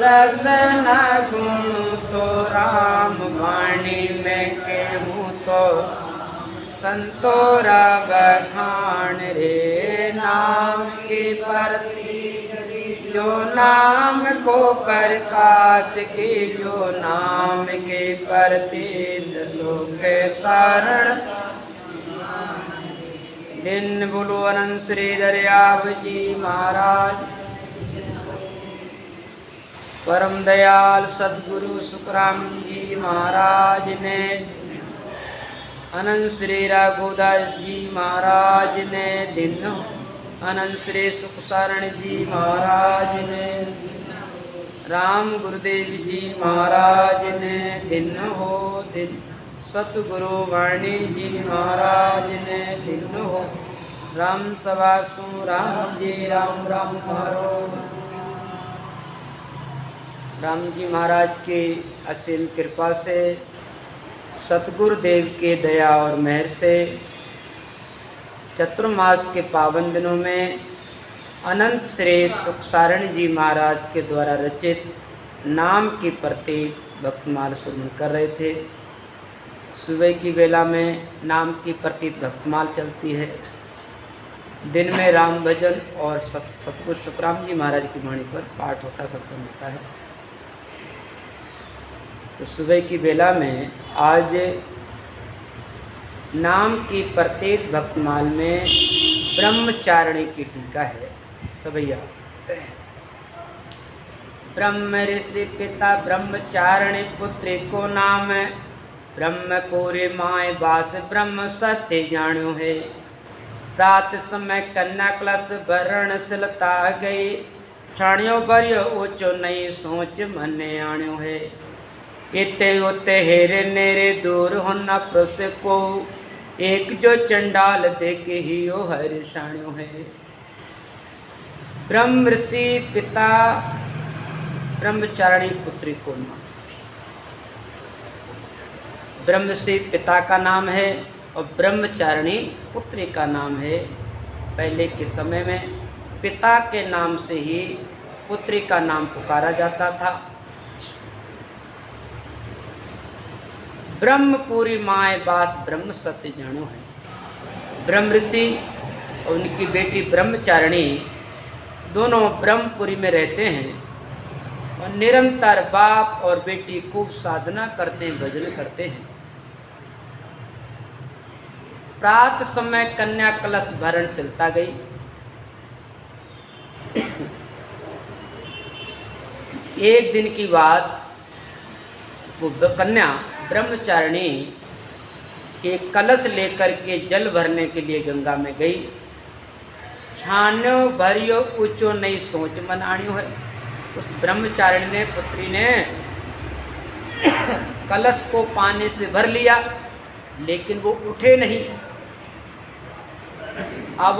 रस न गुण तो राम वाणी में कहूँ तो संतो राग खान रे नाम की परती जो नाम को प्रकाश की जो नाम के प्रति दसों के सारण दिन बोलो अनंत श्री दरियाव जी महाराज परम दयाल सद्गुरु सुखराम जी महाराज ने अनंत श्री रघुदास जी महाराज ने दिन अनंत श्री सुखसारण जी महाराज ने राम गुरुदेव जी महाराज ने दिन हो दिन सतगुरु वाणी जी महाराज ने दिन हो राम सवासु राम जी राम राम हरो राम जी महाराज की असीम कृपा से सतगुरुदेव के दया और मेहर से चतुर्मास के पावन दिनों में अनंत श्री सुखसारण जी महाराज के द्वारा रचित नाम की प्रति भक्तमाल सुमन कर रहे थे। सुबह की वेला में नाम की प्रति भक्तमाल चलती है, दिन में राम भजन और सतगुरु सुखराम जी महाराज की वाणी पर पाठ होता सत्संग होता है। तो सुबह की वेला में आज नाम की प्रत्येक भक्तमाल में ब्रह्मचारिणी की टीका है। सबैया ब्रह्म ऋषि पिता ब्रह्मचारिणी पुत्री को नाम ब्रह्मपुरी माय बास ब्रह्म सत्य जाण्यो है। प्रात समय कन्या कलश भरण सिलता गई छाणियो बरियो ऊंचो नहीं सोच मने आण्यो है। इते उते हेरे नेरे दूर होना प्रस को एक जो चंडाल देख ही ओ हर्षाण्यो है। ब्रह्म ऋषि पिता ब्रह्मचारिणी पुत्री को नाम ब्रह्म ऋषि पिता का नाम है और ब्रह्मचारिणी पुत्री का नाम है। पहले के समय में पिता के नाम से ही पुत्री का नाम पुकारा जाता था। ब्रह्मपुरी माय बास ब्रह्म सत्य जानो है। ब्रह्म ऋषि और उनकी बेटी ब्रह्मचारिणी दोनों ब्रह्मपुरी में रहते हैं और निरंतर बाप और बेटी खूब साधना करते हैं, भजन करते हैं। प्रात समय कन्या कलश भरण सिलता गई। एक दिन की बात, वो कन्या ब्रह्मचारिणी एक कलश लेकर के जल भरने के लिए गंगा में गई। छान्यो भरियो ऊंचो नहीं सोच मन आण्यो है। उस ब्रह्मचारिणी ने पुत्री ने कलश को पानी से भर लिया, लेकिन वो उठे नहीं। अब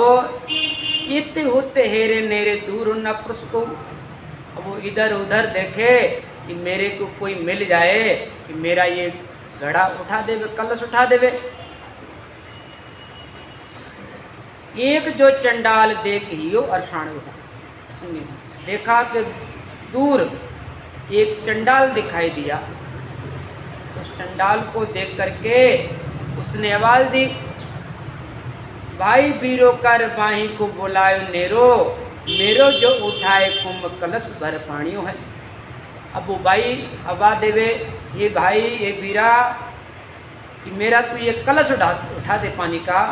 इत होते हेरे नेरे दूर न पुष्को। अब वो इधर उधर देखे कि मेरे को कोई मिल जाए कि मेरा ये घड़ा उठा देवे, कलश उठा देवे। एक जो चंडाल देख ही हो अरसाण उठा। देखा कि दूर एक चंडाल दिखाई दिया। उस चंडाल को देख करके उसने आवाज दी, भाई बीरो कर बाही को बुलायो नेरो, मेरो जो उठाए कुंभ कलश भर पानियो है। अब वो भाई आवाज देवे, ये भाई ये बीरा कि मेरा तू ये कलश उठा दे पानी का,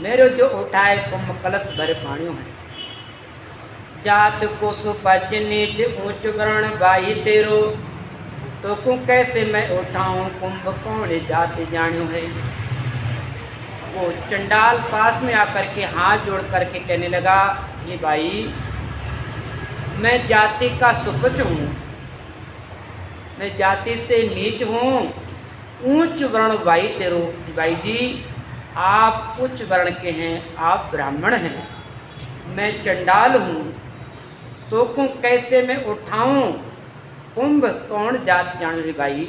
मेरो जो उठाए कुंभ कलश भर पानियो है। जात को सुपच नीच ऊंच वर्ण भाई तेरो, तो को कैसे मैं उठाऊं कुंभ कौन जात जाण्यो है। वो चंडाल पास में आकर के हाथ जोड़ करके कहने लगा, ये भाई मैं जाति का सुपच हूँ, मैं जाति से नीच हूँ, ऊंच वर्ण भाई तेरो। भाई जी आप उच्च वर्ण के हैं, आप ब्राह्मण हैं, मैं चंडाल हूँ, तो को कैसे मैं उठाऊं कुंभ कौन जात जान रे भाई,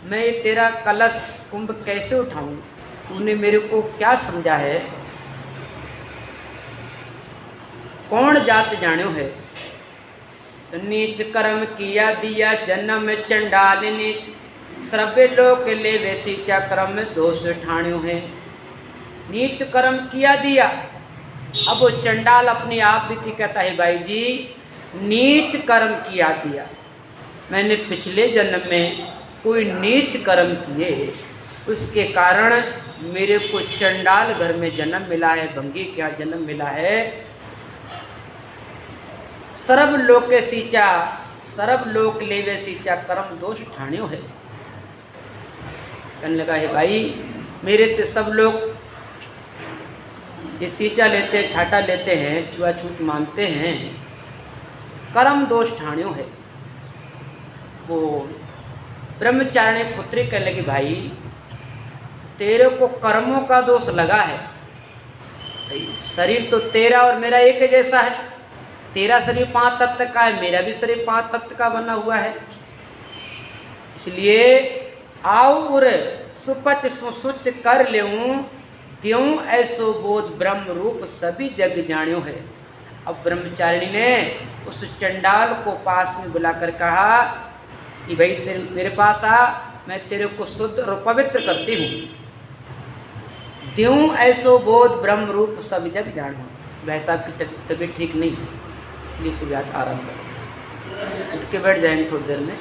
मैं तेरा कलश कुंभ कैसे उठाऊं, तूने मेरे को क्या समझा है, कौन जात जान्यो है। तो नीच कर्म किया दिया जन्म चंडाल नीच, सर्वे लोक ले वैसी क्या कर्म दोष ठाण्यो है। नीच कर्म किया दिया, अब वो चंडाल अपने आप भी थी, कहता है भाई जी नीच कर्म किया दिया, मैंने पिछले जन्म में कोई नीच कर्म किए, उसके कारण मेरे को चंडाल घर में जन्म मिला है, भंगी क्या जन्म मिला है। सर्व लोक सींचा, सर्व लोक लेवे सींचा कर्म दोष ठाण्यो है। कहने लगा है भाई मेरे से सब लोग ये सींचा लेते, छाटा लेते हैं, छुआछूत मानते हैं, कर्म दोष ठाण्यो है। वो ब्रह्मचारिणी पुत्री कहने लगी भाई तेरे को कर्मों का दोष लगा है, शरीर तो तेरा और मेरा एक जैसा है, तेरा शरीर 5 तत्व का है, मेरा भी शरीर 5 तत्व का बना हुआ है, इसलिए आओ उर सुपच सुच कर लेऊं, त्यों ऐसो बोध ब्रह्म रूप सभी जग जाण्यो है। अब ब्रह्मचारिणी ने उस चंडाल को पास में बुलाकर कहा कि भाई मेरे पास आ, मैं तेरे को शुद्ध और पवित्र करती हूँ। त्यों ऐसो बोध ब्रह्म रूप सब जग जानो। भाई साहब की तबीयत ठीक नहीं है, इसलिए पूजा आराम करो, उठ के बैठ जाएंगे थोड़ी देर में।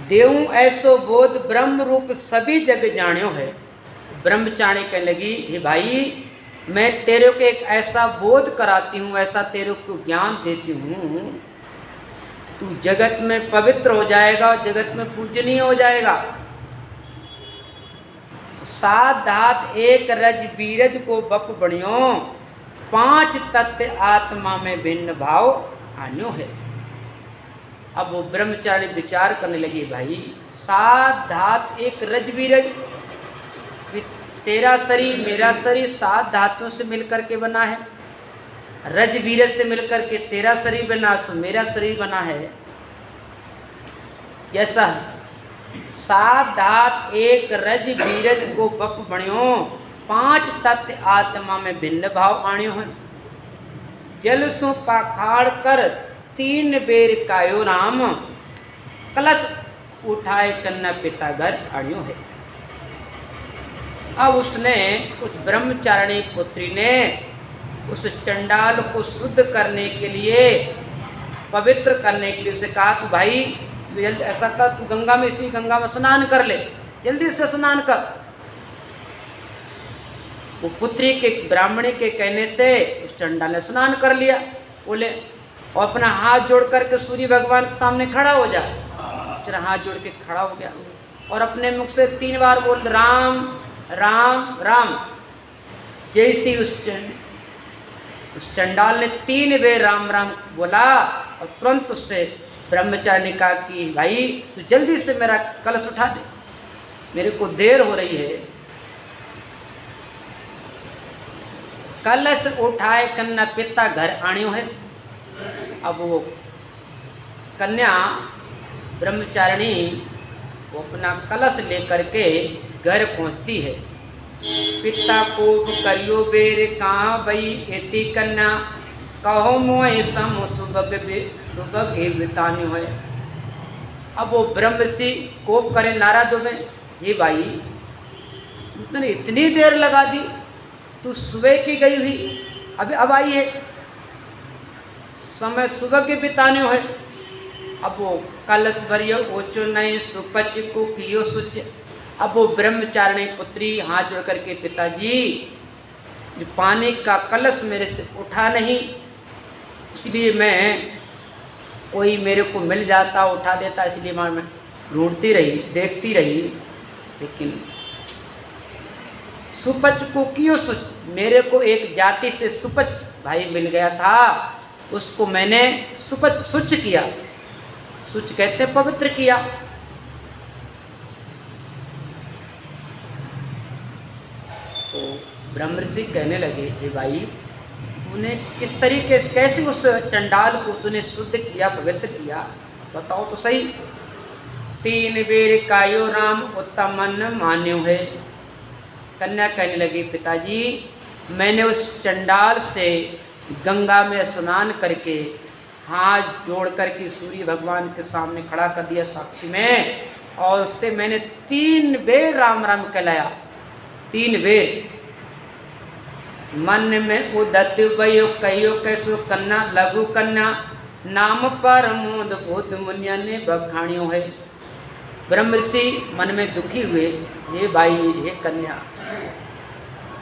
देव ऐसो बोध ब्रह्म रूप सभी जग जाण्यो है। ब्रह्मचारी कहने लगी हे भाई मैं तेरे को एक ऐसा बोध कराती हूँ, ऐसा तेरे को ज्ञान देती हूँ, तू जगत में पवित्र हो जाएगा, जगत में पूजनीय हो जाएगा। 7 धात एक रज बीरज को बप बणियो, 5 तत्व आत्मा में भिन्न भाव आन्यो है। अब वो ब्रह्मचारी विचार करने लगी भाई 7 धात एक रज बीरज, तेरा शरीर मेरा शरीर 7 धातुओं से मिलकर के बना है, रज बीरज से मिलकर के तेरा शरीर बना, सो मेरा शरीर बना है। जैसा 7 धात एक रज बीरज को बप बणियो, 5 तत्व आत्मा में भिन्न भाव आण्यो है। जल सो पाखाड़ कर 3 बेर कायो राम, कलश उठाए कन्ना पिता घर आण्यो है। अब उसने उस ब्रह्मचारिणी पुत्री ने उस चंडाल को शुद्ध करने के लिए, पवित्र करने के लिए उसे कहा तू भाई जल्दी ऐसा कर, तू गंगा में, इसी गंगा में स्नान कर ले, जल्दी से स्नान कर। वो पुत्री के ब्राह्मणी के कहने से उस चंडाल ने स्नान कर लिया। बोले और अपना हाथ जोड़ करके सूर्य भगवान के सामने खड़ा हो जा। फिर हाथ जोड़ के खड़ा हो गया और अपने मुख से 3 बार बोल राम राम राम। जैसी उस चंडाल ने 3 बेर राम राम बोला और तुरंत उससे ब्रह्मचारी ने कहा कि भाई तू जल्दी से मेरा कलश उठा दे, मेरे को देर हो रही है। कलश उठाए कन्या पिता घर आण्यो है। अब वो कन्या ब्रह्मचारिणी वो अपना कलश लेकर के घर पहुंचती है। पिता को करियो बेर कहाँ भई एती कन्या, कहो मोह सम सुबग बितान्यो है। अब वो ब्रह्मसी कोप करे, नाराज हो गए, ये भाई तुमने इतनी देर लगा दी, तू सुबह की गई हुई अभी अब आई है, समय सुबह के बितान्यो है। अब वो कलश भरियो ओचो नहीं सुपच को कियो सुच। अब वो ब्रह्मचारिणी पुत्री हाथ जोड़ करके पिताजी पानी का कलश मेरे से उठा नहीं, इसलिए मैं कोई मेरे को मिल जाता उठा देता, इसलिए मैं ढूंढती रही, देखती रही, लेकिन सुपच को कियो सुच, मेरे को एक जाति से सुपच भाई मिल गया था, उसको मैंने सुपच सुच किया, सुच कहते पवित्र किया। तो ब्रह्मर्षि कहने लगे हे भाई तूने किस तरीके से, कैसे उस चंडाल को तूने शुद्ध किया, पवित्र किया, बताओ तो सही। 3 बेर कायो राम उत्तम मन मान्यो है। कन्या कहने लगी पिताजी मैंने उस चंडाल से गंगा में स्नान करके हाथ जोड़ करके सूर्य भगवान के सामने खड़ा कर दिया साक्षी में, और उससे मैंने 3 बेर राम राम कहलाया। 3 बेर। मन में उदत भयो कहियो कैसो कन्या लघु कन्या, नाम पर मोद भूत मुनिया ने बखाणियों है। ब्रह्म ऋषि मन में दुखी हुए, हे भाई हे कन्या,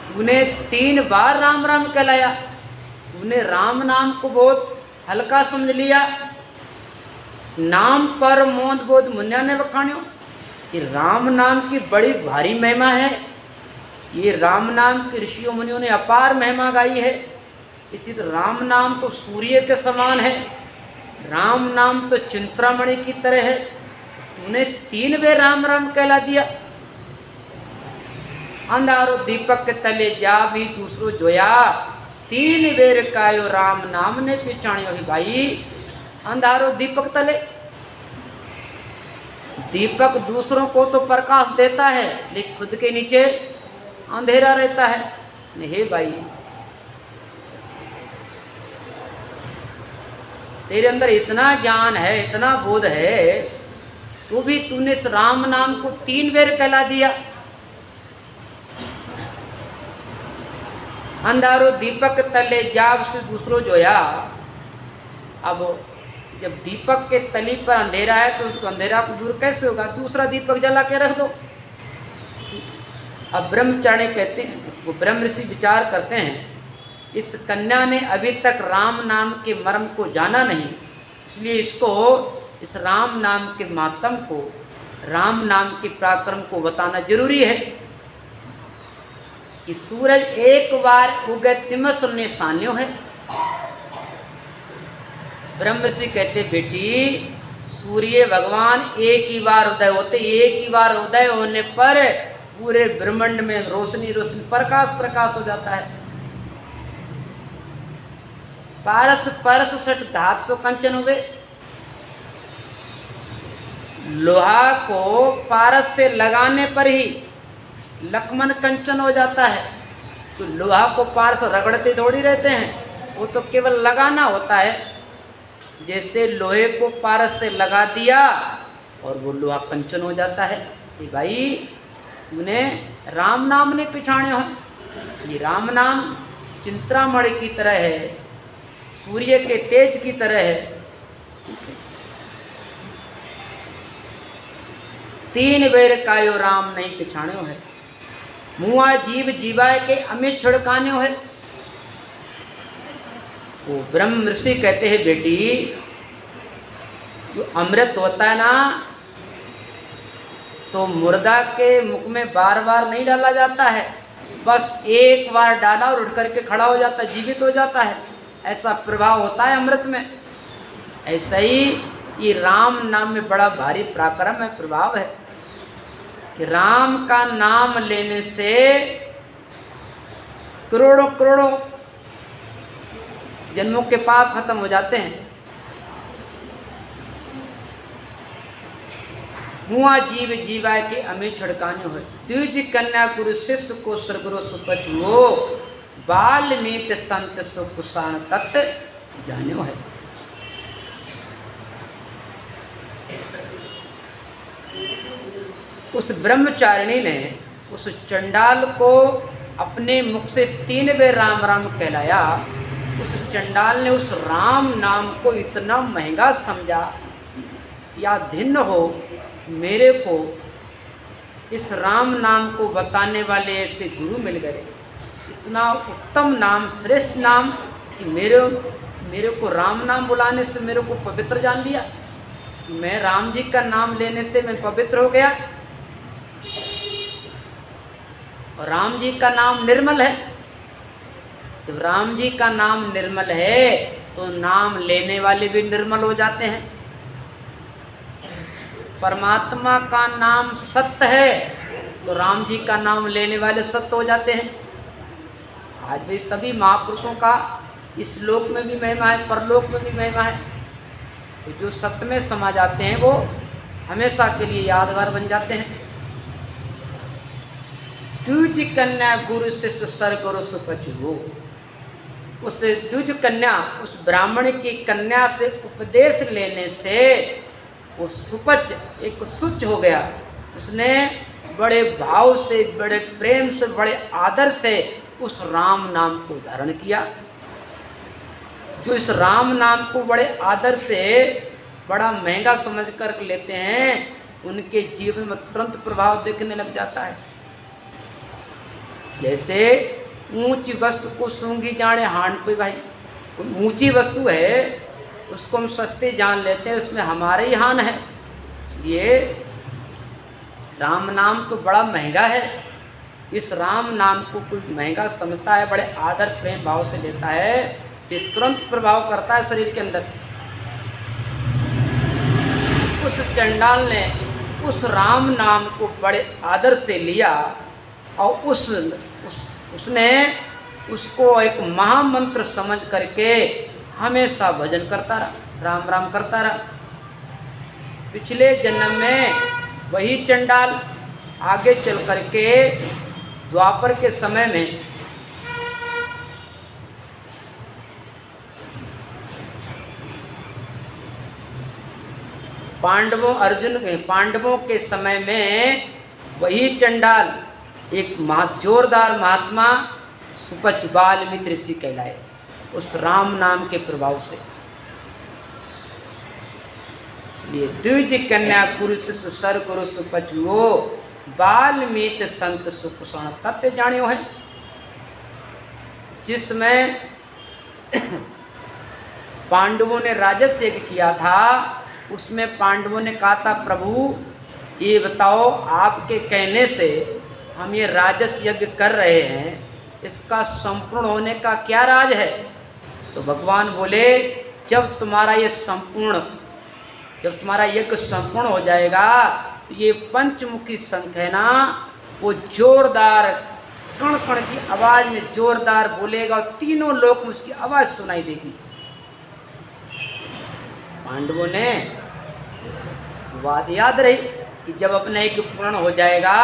तूने 3 बार राम राम कहलाया, तूने राम नाम को बहुत हल्का समझ लिया। नाम पर मोद बोध मुन्या ने बखाणियों, ये राम नाम की बड़ी भारी महिमा है। ये राम नाम की ऋषियों मुनियों ने अपार महिमा गाई है। इसी तो राम नाम तो सूर्य के समान है, राम नाम तो चिंतामणि की तरह है। तूने 3 बेर राम राम कहला दिया। अंधारो दीपक के तले जा भी दूसरो जोया, 3 बेर कायो राम नाम ने पिछाणियो। ही भाई अंधारो दीपक तले, दीपक दूसरों को तो प्रकाश देता है लेकिन खुद के नीचे अंधेरा रहता है। हे भाई तेरे अंदर इतना ज्ञान है, इतना बोध है, तो भी तूने इस राम नाम को 3 बेर कहला दिया। अंधारो दीपक तले जाब से दूसरो जोया। अब जब दीपक के तली पर अंधेरा है तो उस अंधेरा को दूर कैसे होगा? दूसरा दीपक जला के रख दो। अब ब्रह्मचारी कहते हैं, वो ब्रह्म ऋषि विचार करते हैं, इस कन्या ने अभी तक राम नाम के मर्म को जाना नहीं, इसलिए इसको इस राम नाम के मातम को, राम नाम के पराक्रम को बताना जरूरी है। कि सूरज एक बार उगे तिमस निशान्यो है। ब्रह्म ऋषि कहते बेटी, सूर्य भगवान एक ही बार उदय होते, एक ही बार उदय होने पर पूरे ब्रह्मांड में रोशनी रोशनी प्रकाश प्रकाश हो जाता है। पारस परस सट धात सो कंचन हुए। लोहा को पारस से लगाने पर ही लक्ष्मण कंचन हो जाता है। तो लोहा को पारस रगड़ते थोड़ी रहते हैं, वो तो केवल लगाना होता है। जैसे लोहे को पारस से लगा दिया और वो लोहा कंचन हो जाता है। ये भाई तूने राम नाम ने पिछाणे हो। ये राम नाम चिंतामणि की तरह है, सूर्य के तेज की तरह है। 3 बेर कायो राम नहीं पिछाण्यो है। मुआ जीव जीवाय के अमित छिड़कान्यो है। वो ब्रह्म ऋषि कहते हैं बेटी, जो अमृत होता है ना, तो मुर्दा के मुख में बार बार नहीं डाला जाता है, बस एक बार डाला और उठ करके खड़ा हो जाता है, जीवित हो जाता है। ऐसा प्रभाव होता है अमृत में। ऐसा ही ये राम नाम में बड़ा भारी पराक्रम है, प्रभाव है कि राम का नाम लेने से करोड़ों करोड़ों जन्मों के पाप खत्म हो जाते हैं। हुआ जीव जीवाय के अमित छिड़कान्यो है। द्विज कन्या गुरु शिष्य को सरगुरु सुपच वो, बाल्मीत संत सुकुषाण तत्व जान्यो है। उस ब्रह्मचारिणी ने उस चंडाल को अपने मुख से 3 बेर राम राम कहलाया। उस चंडाल ने उस राम नाम को इतना महंगा समझा, या धिन्न हो मेरे को इस राम नाम को बताने वाले ऐसे गुरु मिल गए। इतना उत्तम नाम, श्रेष्ठ नाम कि मेरे को राम नाम बुलाने से मेरे को पवित्र जान लिया। मैं राम जी का नाम लेने से मैं पवित्र हो गया। और राम जी का नाम निर्मल है। जब राम जी का नाम निर्मल है तो नाम लेने वाले भी निर्मल हो जाते हैं। परमात्मा का नाम सत्य है तो राम जी का नाम लेने वाले सत्य हो जाते हैं। आज भी सभी महापुरुषों का इस लोक में भी महिमा है, परलोक में भी महिमा है। तो जो सत्य में समा जाते हैं वो हमेशा के लिए यादगार बन जाते हैं। द्विज कन्या गुरु से सर गुरु सुपच हो। उस द्विज कन्या, उस ब्राह्मण की कन्या से उपदेश लेने से वो सुपच एक शुच हो गया। उसने बड़े भाव से, बड़े प्रेम से, बड़े आदर से उस राम नाम को धारण किया। जो इस राम नाम को बड़े आदर से, बड़ा महंगा समझ कर लेते हैं, उनके जीवन में तुरंत प्रभाव दिखने लग जाता है। जैसे ऊंची वस्तु को सूंघी जाने हान पे भाई, ऊंची वस्तु है उसको हम सस्ते जान लेते हैं, उसमें हमारे ही हान है। इसलिए राम नाम तो बड़ा महंगा है। इस राम नाम को कोई महंगा समझता है, बड़े आदर प्रेम भाव से लेता है, ये तुरंत प्रभाव करता है शरीर के अंदर। उस चंडाल ने उस राम नाम को बड़े आदर से लिया और उसने उसको एक महामंत्र समझ करके हमेशा भजन करता रहा, राम राम करता रहा। पिछले जन्म में वही चंडाल आगे चल करके द्वापर के समय में पांडवों के समय में वही चंडाल एक जोरदार महात्मा सुपच वाल्मीकि ऋषि कहलाए, उस राम नाम के प्रभाव से। इसलिए द्विज कन्या कुरुष सर गुरु सुपच हो, वाल्मीकि संत सुकुषण तथ्य जानियो है। जिसमें पांडवों ने राजस यज्ञ किया था, उसमें पांडवों ने कहा था प्रभु ये बताओ आपके कहने से हम ये राजस यज्ञ कर रहे हैं, इसका संपूर्ण होने का क्या राज है? तो भगवान बोले जब तुम्हारा यज्ञ संपूर्ण हो जाएगा, ये पंचमुखी शंख है ना, वो जोरदार कण कण की आवाज में जोरदार बोलेगा और तीनों लोक में उसकी आवाज सुनाई देगी। पांडवों ने बात याद रही कि जब अपना यज्ञ पूर्ण हो जाएगा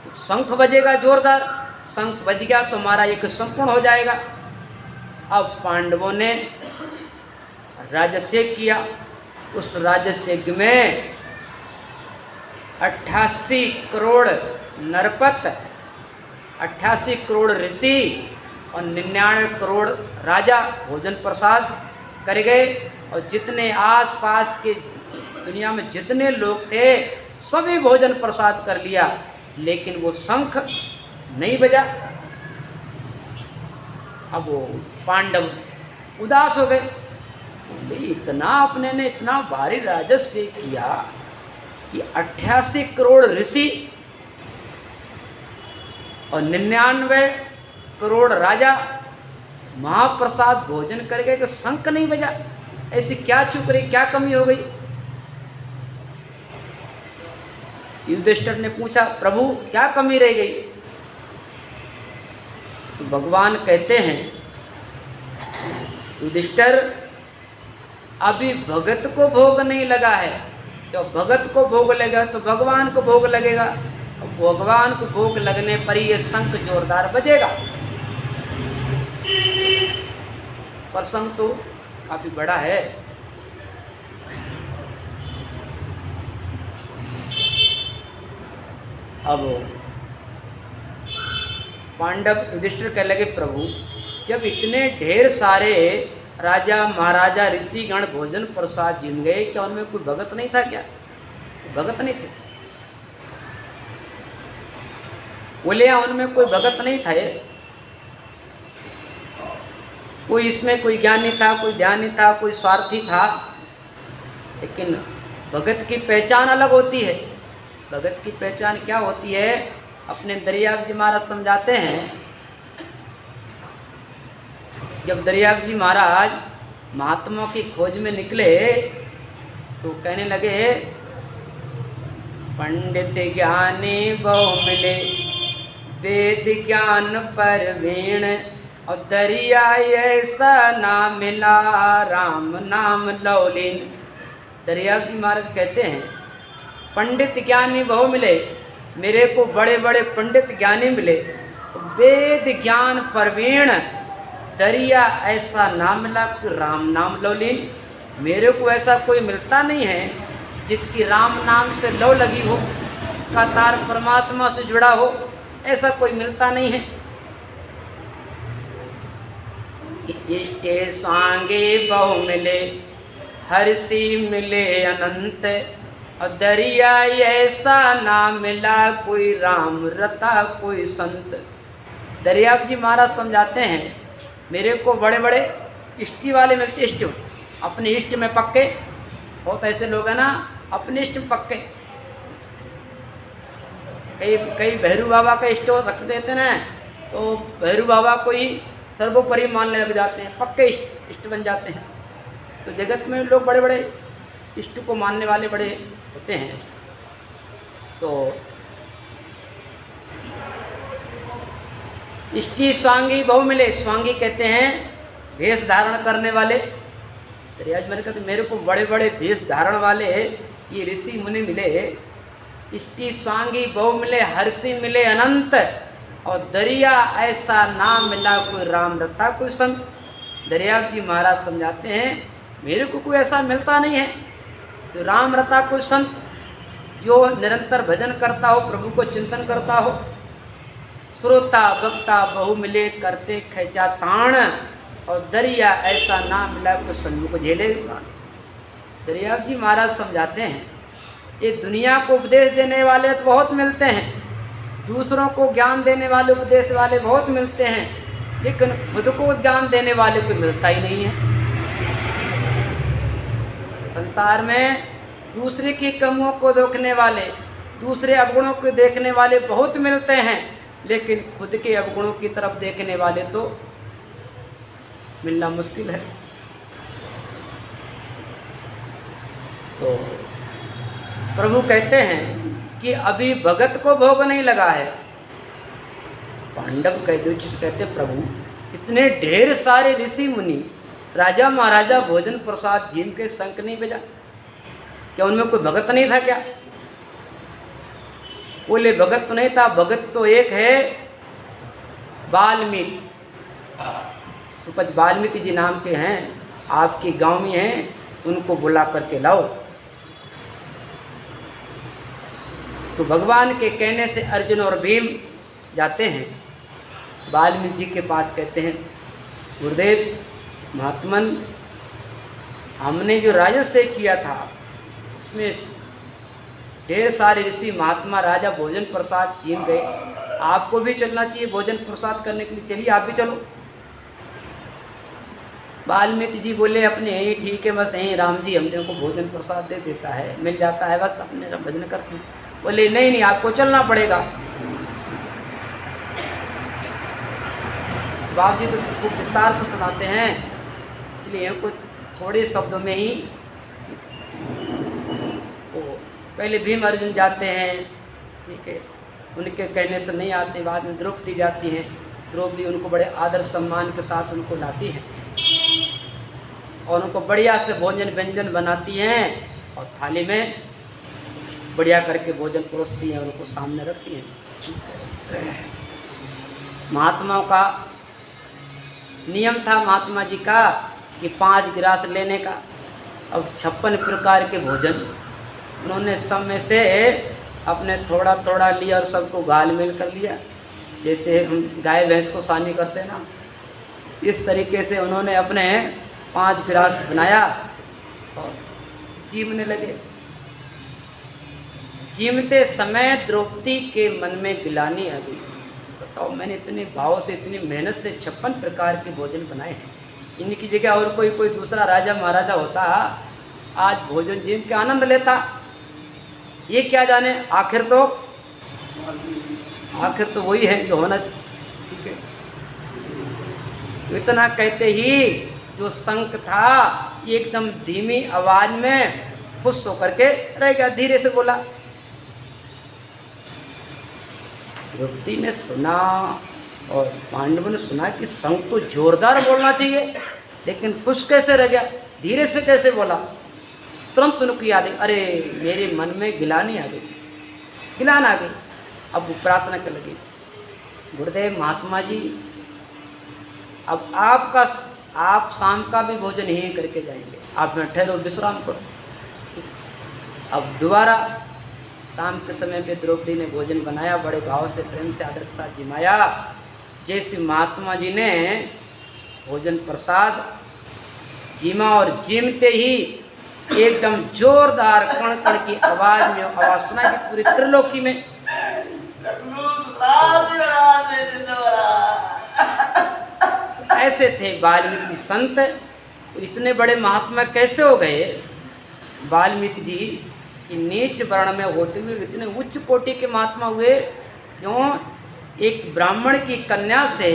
तो शंख बजेगा जोरदार, शंख बज गया तो हमारा यज्ञ संपूर्ण हो जाएगा। अब पांडवों ने राजस्व किया, उस राजस्व यज्ञ में 88 करोड़ नरपत, 88 करोड़ ऋषि और 99 करोड़ राजा भोजन प्रसाद कर गए। और जितने आसपास के दुनिया में जितने लोग थे सभी भोजन प्रसाद कर लिया, लेकिन वो शंख नहीं बजा। अब वो पांडव उदास हो गए, इतना अपने ने इतना भारी राजस्व किया कि 88 करोड़ ऋषि और 99 करोड़ राजा महाप्रसाद भोजन कर गए तो शंख नहीं बजा। ऐसी क्या चूक रही, क्या कमी हो गई? युधिष्ठिर ने पूछा प्रभु क्या कमी रह गई? तो भगवान कहते हैं युधिष्ठिर अभी भगत को भोग नहीं लगा है, जब भगत को भोग लगेगा तो भगवान को भोग लगेगा, और भगवान को भोग लगने पर ही ये शंख जोरदार बजेगा। प्रसंग तो काफी बड़ा है। अब पांडव युधिष्ठिर कहने लगे प्रभु जब इतने ढेर सारे राजा महाराजा ऋषिगण भोजन प्रसाद जिन गए, क्या उनमें कोई भगत नहीं था? क्या भगत नहीं थे? बोले उनमें कोई भगत नहीं था? कोई इसमें कोई ज्ञानी था, कोई ध्यानी था, कोई स्वार्थी था। लेकिन भगत की पहचान अलग होती है। भगत की पहचान क्या होती है? अपने दरियाव जी महाराज समझाते हैं, जब दरियाव जी महाराज महात्मा की खोज में निकले तो कहने लगे पंडित ज्ञानी बहु मिले, वेद ज्ञान परवीण, और दरिया ऐसा ना मिला, राम नाम लौलीन। दरियाव जी महाराज कहते हैं पंडित ज्ञानी बहु मिले, मेरे को बड़े बड़े पंडित ज्ञानी मिले, वेद ज्ञान प्रवीण दरिया ऐसा ना मिला कि राम नाम लौलीन। मेरे को ऐसा कोई मिलता नहीं है जिसकी राम नाम से लौ लगी हो, इसका तार परमात्मा से जुड़ा हो, ऐसा कोई मिलता नहीं है। इष्टे स्वांगे बहु मिले, हर्षि मिले अनंत, और दरिया ऐसा ना मिला कोई राम रता कोई संत। दरिया जी महाराज समझाते हैं, मेरे को बड़े बड़े इष्टि वाले मिलते, इष्ट अपने इष्ट में पक्के, बहुत ऐसे लोग हैं ना अपने इष्ट में पक्के। कई भैरू बाबा का इष्ट रख देते ना, तो भैरू बाबा को ही सर्वोपरि मानने लग जाते हैं, पक्के इष्ट बन जाते हैं। तो जगत में लोग बड़े बड़े इष्ट को मानने वाले बड़े होते हैं। तो इष्टि स्वांगी बहु मिले, स्वांगी कहते हैं भेष धारण करने वाले। आज मैंने कहते मेरे को बड़े बड़े भेष धारण वाले ये ऋषि मुनि मिले। इष्टि स्वांगी बहु मिले, हर्षि मिले अनंत, और दरिया ऐसा ना मिला कोई राम रता कोई संत। दरियाव जी महाराज समझाते हैं, मेरे को कोई ऐसा मिलता नहीं है तो राम रता कोई संत जो निरंतर भजन करता हो, प्रभु को चिंतन करता हो। श्रोता वक्ता बहु मिले, करते खेचा ताण, और दरिया ऐसा ना मिला कोई सन्मुख झेले। दरियाव जी महाराज समझाते हैं, ये दुनिया को उपदेश देने वाले तो बहुत मिलते हैं, दूसरों को ज्ञान देने वाले उपदेश वाले बहुत मिलते हैं, लेकिन खुद को ज्ञान देने वाले को मिलता ही नहीं है। संसार में दूसरे की कमियों को देखने वाले, दूसरे अवगुणों को देखने वाले बहुत मिलते हैं, लेकिन खुद के अवगुणों की तरफ देखने वाले तो मिलना मुश्किल है। तो प्रभु कहते हैं कि अभी भगत को भोग नहीं लगा है। पांडव कहते प्रभु इतने ढेर सारे ऋषि मुनि, राजा महाराजा भोजन प्रसाद भीम के शंख नहीं बजा, क्या उनमें कोई भगत नहीं था क्या? बोले भगत तो नहीं था, भगत तो एक है वाल्मीकि, सुपज वाल्मीकि जी नाम के हैं, आपके गांव में हैं, उनको बुला करके लाओ। तो भगवान के कहने से अर्जुन और भीम जाते हैं वाल्मीकि जी के पास, कहते हैं गुरुदेव महात्मन, हमने जो राजस्व किया था उसमें ढेर सारे ऋषि महात्मा राजा भोजन प्रसाद छीन गए, आपको भी चलना चाहिए भोजन प्रसाद करने के लिए, चलिए आप भी चलो। वाल्मीकि जी बोले अपने यही ठीक है, बस यहीं राम जी हम को भोजन प्रसाद दे देता है, मिल जाता है, बस अपने भजन करते हैं। बोले नहीं नहीं आपको चलना पड़ेगा। बाप जी तो खूब विस्तार से सुनाते हैं, इसलिए कुछ थोड़े शब्दों में ही। पहले भीम अर्जुन जाते हैं, ठीक है, उनके कहने से नहीं आते, बाद में द्रौपदी जाती हैं, द्रौपदी उनको बड़े आदर सम्मान के साथ उनको लाती हैं और उनको बढ़िया से भोजन व्यंजन बनाती हैं और थाली में बढ़िया करके भोजन परोसती हैं और उनको सामने रखती हैं। महात्माओं का नियम था, महात्मा जी का, कि 5 गिलास लेने का। अब 56 प्रकार के भोजन उन्होंने सब में से अपने थोड़ा थोड़ा लिया और सबको गाल मेल कर लिया, जैसे हम गाय भैंस को सानी करते हैं ना, इस तरीके से उन्होंने अपने 5 गिलास बनाया और जीवने लगे। जीवते समय द्रौपदी के मन में गिलानी आ गई, बताओ मैंने इतने भाव से इतनी मेहनत से 56 प्रकार के भोजन बनाए हैं, इनकी जगह और कोई दूसरा राजा महाराजा होता आज भोजन जीव के आनंद लेता, ये क्या जाने, आखिर तो वही है जो होना, ठीक है। तो इतना कहते ही जो शंख था एकदम धीमी आवाज में खुश होकर के रह गया, धीरे से बोला। द्रौपदी ने सुना और पांडवों ने सुना कि शंख तो जोरदार बोलना चाहिए, लेकिन खुश कैसे रह गया, धीरे से कैसे बोला। तुरंत उनको याद है, अरे मेरे मन में गिलानी आ गई, गिलान आ गई। अब वो प्रार्थना कर लगी, गुरुदेव महात्मा जी अब आप शाम का भी भोजन यहीं करके जाएंगे, आप में ठहरो विश्राम करो। अब दोबारा शाम के समय पे द्रौपदी ने भोजन बनाया, बड़े भाव से प्रेम से आदर के साथ जिमाया। जैसे महात्मा जी ने भोजन प्रसाद जिमा और जिमते ही एकदम जोरदार कण कण की आवाज में आवाज सुनाई दी पूरी त्रिलोकी में। ऐसे थे वाल्मीकि संत, इतने बड़े महात्मा कैसे हो गए वाल्मीकि जी कि नीच वर्ण में होते हुए इतने उच्च कोटि के महात्मा हुए। क्यों? एक ब्राह्मण की कन्या से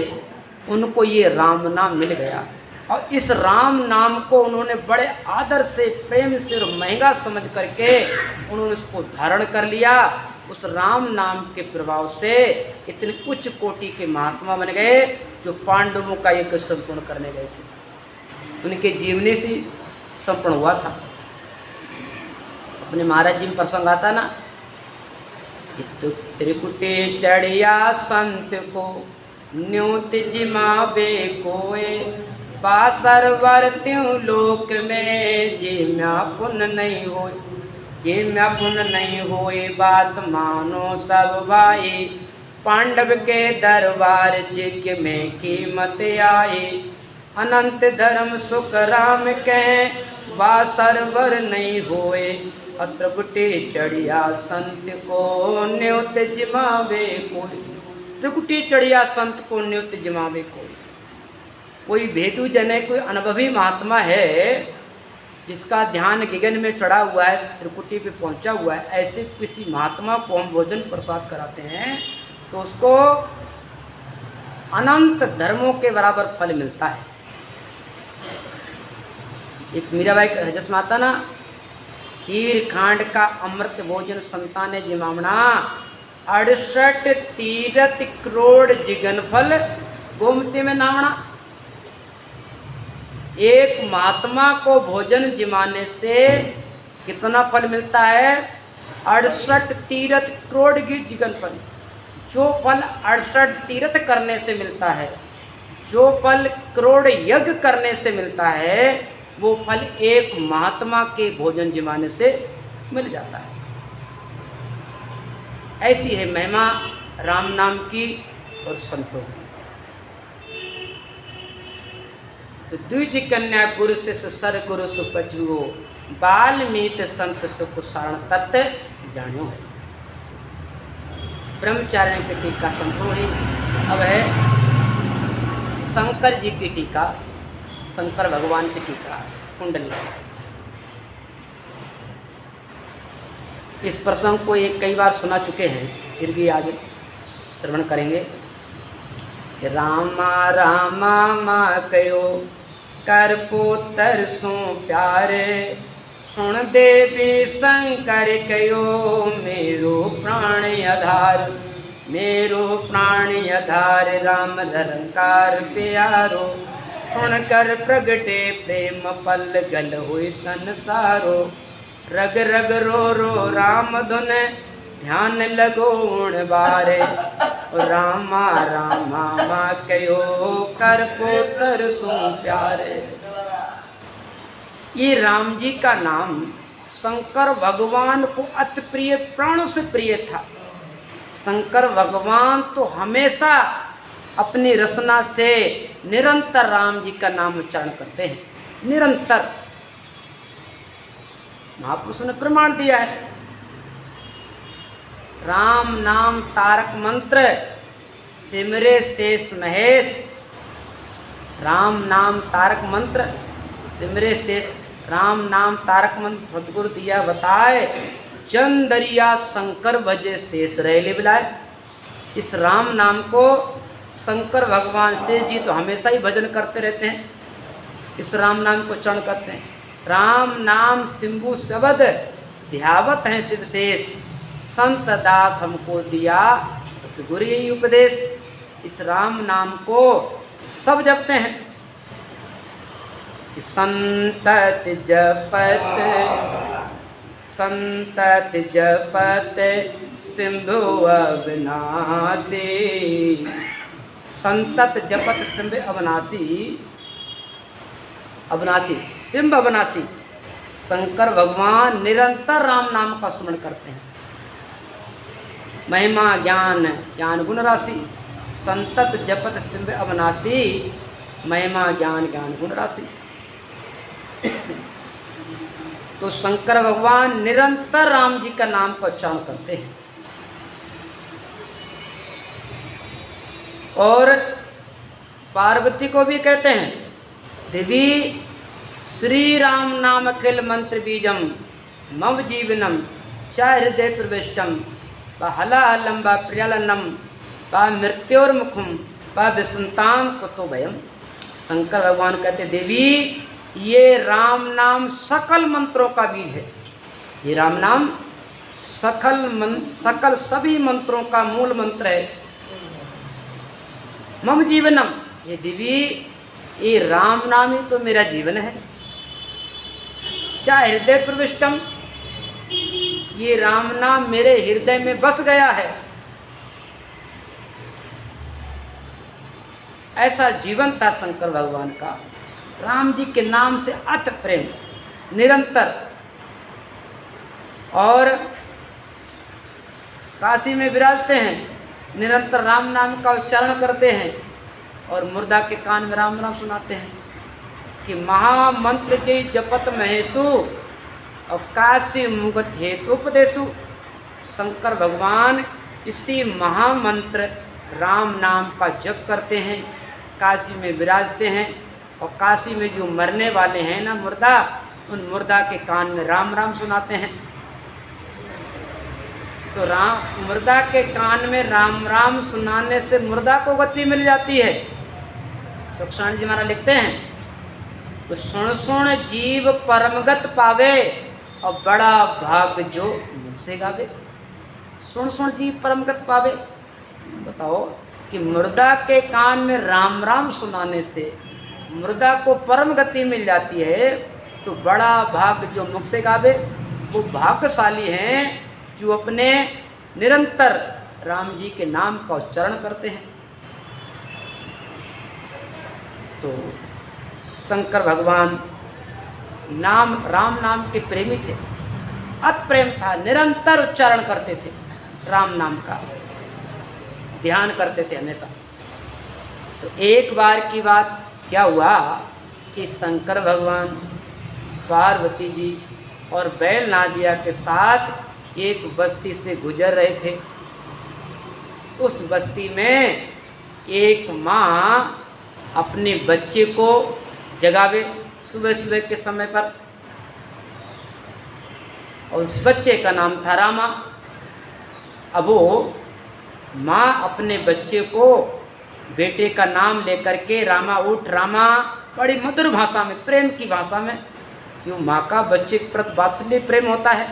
उनको ये राम नाम मिल गया और इस राम नाम को उन्होंने बड़े आदर से प्रेम से और महंगा समझ करके उन्होंने उसको धारण कर लिया। उस राम नाम के प्रभाव से इतने उच्च कोटि के महात्मा बन गए जो पांडवों का यज्ञ संपूर्ण करने गए थे। उनके जीवनी से संपूर्ण हुआ था। अपने महाराज जी में प्रसंग आता ना, त्रिकुटे चढ़िया संत को न्यूत जिमावे कोय, बासरवर त्यों लोक में जिम्या पुण्य नहीं हो, जिम्या पुण्य नहीं होए बात मानो सब भाई, पांडव के दरबार यज्ञ में कीमत आए, अनंत धर्म सुख राम कहें बासरवर नहीं होए, त्रिकुटे चढ़िया संत को न्योत जिमावे कोई। त्रिकुटी चढ़िया संत को न्योत जिमावे कोई भेदू जन है, कोई अनुभवी महात्मा है जिसका ध्यान गगन में चढ़ा हुआ है, त्रिकुटी पे पहुंचा हुआ है, ऐसे किसी महात्मा को हम भोजन प्रसाद कराते हैं तो उसको अनंत धर्मों के बराबर फल मिलता है। एक मीराबाई का रजस माता ना, खीर खांड का अमृत भोजन संतान जिमामणा, 68 तीरथ करोड़ जिगन फल गोमती में नामणा। एक महात्मा को भोजन जिमाने से कितना फल मिलता है? 68 तीरथ करोड़ की जिगन फल। जो फल 68 तीर्थ करने से मिलता है, जो फल करोड़ यज्ञ करने से मिलता है, वो फल एक महात्मा के भोजन जिमाने से मिल जाता है। ऐसी है महिमा राम नाम की और संतों की। तो द्विज कन्या गुरु से सर गुरु सुपजुओ, बाल्मीत संत सुख सारण तत्व जानो। ब्रह्मचारिणी की टीका संपूर्ण हुई। अब है शंकर जी की टीका, शंकर भगवान की टीका कुंडली। इस प्रसंग को कई बार सुना चुके हैं, फिर भी आज श्रवण करेंगे। रामा रामा माँ कयो कर पुत्र सो प्यारे, सुन देवी शंकर कयो मेरो प्राण आधार, मेरो प्राण आधार राम निरंकार प्यारो, सुन कर प्रगटे प्रेम पल गल हुई तन सारो, रग रग रो रो राम धुन ध्यान लगोण बारे, रामा रामा माँ कयो कर पुत्र सो प्यारे। ये राम जी का नाम शंकर भगवान को अति प्रिय, प्राणों से प्रिय था। शंकर भगवान तो हमेशा अपनी रचना से निरंतर राम जी का नाम उच्चारण करते हैं, निरंतर। महापुरुष ने प्रमाण दिया है। राम नाम तारक मंत्र सिमरे शेष महेश, राम नाम तारक मंत्र सिमरे शेष, राम नाम तारक मंत्र सदगुरु दिया बताए, जन दरिया शंकर भजे शेष रहे बिलाए। इस राम नाम को शंकर भगवान शेष जी तो हमेशा ही भजन करते रहते हैं, इस राम नाम को चरण करते हैं। राम नाम सिंबु शब्द ध्यावत हैं शिव शेष, संत दास हमको दिया सतगुरु यही उपदेश। इस राम नाम को सब जपते हैं। संतत जपत संतत जपत सिंधु अविनाशी। संतत जपत सिंधु अविनाशी, अविनाशी सिंह अविनाशी। शंकर भगवान निरंतर राम नाम का स्मरण करते हैं। महिमा ज्ञान ज्ञान गुण राशि, संतत जपत सिंह अविनाशी, महिमा ज्ञान ज्ञान गुण राशि। तो शंकर भगवान निरंतर राम जी का नाम का उच्चारण करते हैं। और पार्वती को भी कहते हैं, देवी श्री राम नाम अखिल मंत्र बीजम मम जीवनम च हृदय प्रविष्टम व हलाहलम व प्रियलनम व मृत्योर्मुखम व विसंताम कुतो भयम। शंकर भगवान कहते, देवी ये राम नाम सकल मंत्रों का बीज है। ये राम नाम सकल सभी मंत्रों का मूल मंत्र है। मम जीवनम, ये देवी ये राम नाम ही तो मेरा जीवन है। चाहे हृदय प्रविष्टम, ये राम नाम मेरे हृदय में बस गया है। ऐसा जीवन था शंकर भगवान का। राम जी के नाम से अत प्रेम निरंतर। और काशी में विराजते हैं, निरंतर राम नाम का उच्चारण करते हैं और मुर्दा के कान में राम नाम सुनाते हैं कि महामंत्र जय जपत महेशु और काशी मुगत हेतु उपदेशु। शंकर भगवान इसी महामंत्र राम नाम का जप करते हैं, काशी में विराजते हैं। और काशी में जो मरने वाले हैं ना मुर्दा, उन मुर्दा के कान में राम राम सुनाते हैं। तो राम मुर्दा के कान में राम राम सुनाने से मुर्दा को गति मिल जाती है। सुखसाण जी महाराज लिखते हैं, तो सुन सुन जीव परमगत पावे और बड़ा भाग जो मुख से गावे। सुन सुन जीव परमगत पावे। बताओ कि मुर्दा के कान में राम राम सुनाने से मुर्दा को परम गति मिल जाती है। तो बड़ा भाग जो मुख से गावे वो भाग्यशाली हैं जो अपने निरंतर राम जी के नाम का उच्चारण करते हैं। तो शंकर भगवान राम नाम के प्रेमी थे, अत प्रेम था, निरंतर उच्चारण करते थे राम नाम का, ध्यान करते थे हमेशा। तो एक बार की बात क्या हुआ कि शंकर भगवान पार्वती जी और बैलनाजिया के साथ एक बस्ती से गुजर रहे थे। उस बस्ती में एक माँ अपने बच्चे को जगावे सुबह सुबह के समय पर, और उस बच्चे का नाम था रामा। अब वो माँ अपने बच्चे को बेटे का नाम लेकर के रामा उठ रामा, बड़ी मधुर भाषा में, प्रेम की भाषा में, क्यों माँ का बच्चे के प्रति वात्सल्य प्रेम होता है।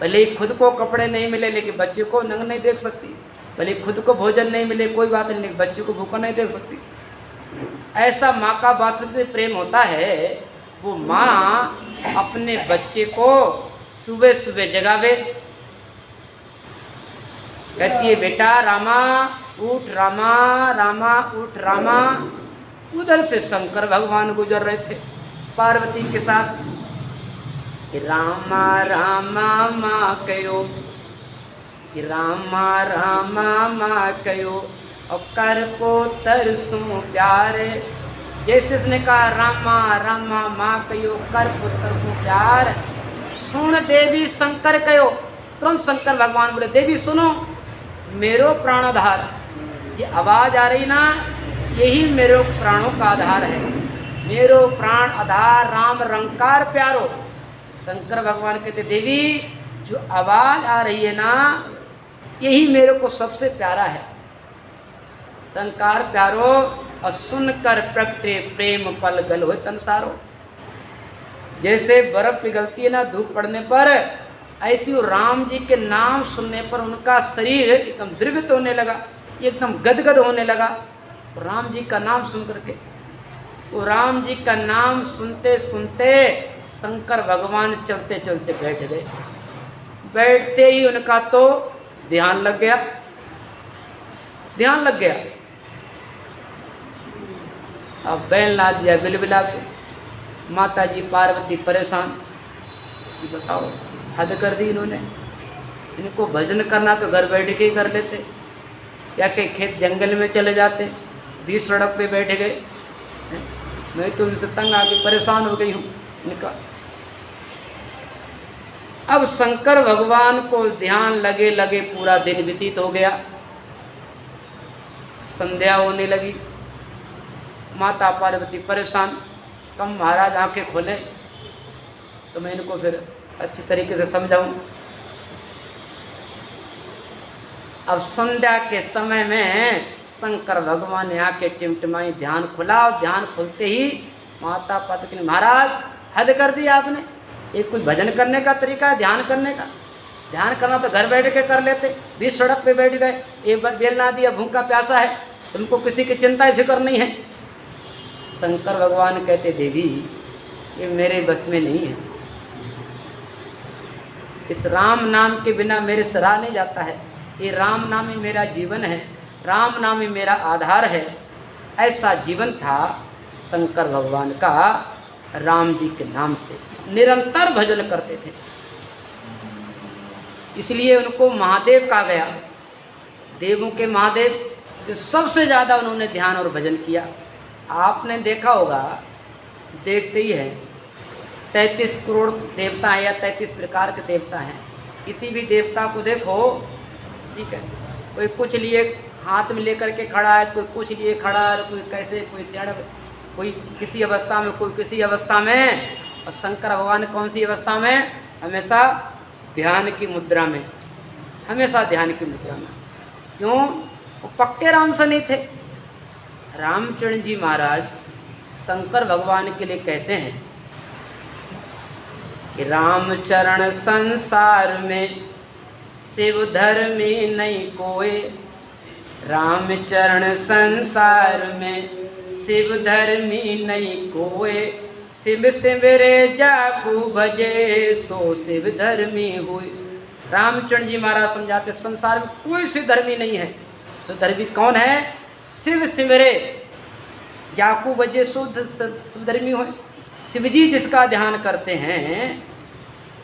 भले खुद को कपड़े नहीं मिले लेकिन बच्चे को नंग नहीं देख सकती, भले खुद को भोजन नहीं मिले कोई बात नहीं लेकिन बच्चे को भूखा नहीं देख सकती। ऐसा माँ का वात्सल्य प्रेम होता है। वो माँ अपने बच्चे को सुबह सुबह जगावे, कहती है बेटा रामा उठ रामा, रामा उठ रामा। उधर से शंकर भगवान गुजर रहे थे पार्वती के साथ। रामा रामा माँ कयो, रामा रामा माँ कयो और कर को तरसू प्यार। जैसे उसने कहा रामा रामा माँ कयो कर को तरसू प्यार, सुन देवी शंकर कयो। तुरंत शंकर भगवान बोले देवी सुनो, मेरो प्राणाधार। ये आवाज़ आ रही ना, यही मेरे प्राणों का आधार है। मेरो प्राण आधार राम रंकार प्यारो। शंकर भगवान कहते देवी जो आवाज़ आ रही है ना, यही मेरे को सबसे प्यारा है। रंकार प्यारो और सुनकर प्रगटे प्रेम पल गल हो तनसारो। जैसे बर्फ पिघलती है ना धूप पड़ने पर, ऐसी वो राम जी के नाम सुनने पर उनका शरीर एकदम द्रवित होने लगा, एकदम गदगद होने लगा। राम जी का नाम सुन करके, वो राम जी का नाम सुनते सुनते शंकर भगवान चलते चलते बैठ गए। बैठते ही उनका तो ध्यान लग गया, ध्यान लग गया। अब बैल ला दिया, बिलबिला गए। माता जी पार्वती परेशान, बताओ हद कर दी इन्होंने। इनको भजन करना तो घर बैठ के ही कर लेते, या कहीं खेत जंगल में चले जाते, बीच सड़क पे बैठ गए। मैं तो इनसे तंग आके परेशान हो गई हूँ इनका। अब शंकर भगवान को ध्यान लगे लगे पूरा दिन व्यतीत हो गया। संध्या होने लगी, माता पार्वती परेशान। कम महाराज आंखें खोले तो मैं इनको फिर अच्छी तरीके से समझाऊं। अब संध्या के समय में शंकर भगवान ने आंखें टिमटिमाई, ध्यान खुला। और ध्यान खुलते ही माता पार्वती ने, महाराज हद कर दी आपने। एक कोई भजन करने का तरीका है ध्यान करने का? ध्यान करना तो घर बैठ के कर लेते, बीच सड़क पे बैठ गए, एक बार बेल ना दिया, भूखा प्यासा है, तुमको किसी की चिंता फिक्र नहीं है। शंकर भगवान कहते, देवी ये मेरे बस में नहीं है। इस राम नाम के बिना मेरे सराहा नहीं जाता है। ये राम नाम ही मेरा जीवन है, राम नाम ही मेरा आधार है। ऐसा जीवन था शंकर भगवान का। राम जी के नाम से निरंतर भजन करते थे, इसलिए उनको महादेव कहा गया। देवों के महादेव, जो सबसे ज़्यादा उन्होंने ध्यान और भजन किया। आपने देखा होगा, देखते ही हैं, 33 करोड़ देवता हैं या 33 प्रकार के देवता हैं। किसी भी देवता को देखो, ठीक है, कोई कुछ लिए हाथ में लेकर के खड़ा है, कोई कुछ लिए खड़ा है, कोई कैसे, कोई टेढ़ा, कोई किसी अवस्था में, कोई किसी अवस्था में। और शंकर भगवान कौन सी अवस्था में? हमेशा ध्यान की मुद्रा में, हमेशा ध्यान की मुद्रा में। क्यों? वो पक्के राम से नहीं थे। रामचंद्र जी महाराज शंकर भगवान के लिए कहते हैं कि रामचरण संसार में शिव धर्मी नहीं कोई। रामचरण संसार में शिव धर्मी नहीं कोई। शिव सिमरे जाकू भजे सो शिव धर्मी हुई। रामचंद्र जी महाराज समझाते, संसार में कोई शिव धर्मी नहीं है। शिव धर्मी कौन है? शिव सिमरे जाकू भजे सो शिव धर्मी हुई। शिव जी जिसका ध्यान करते हैं,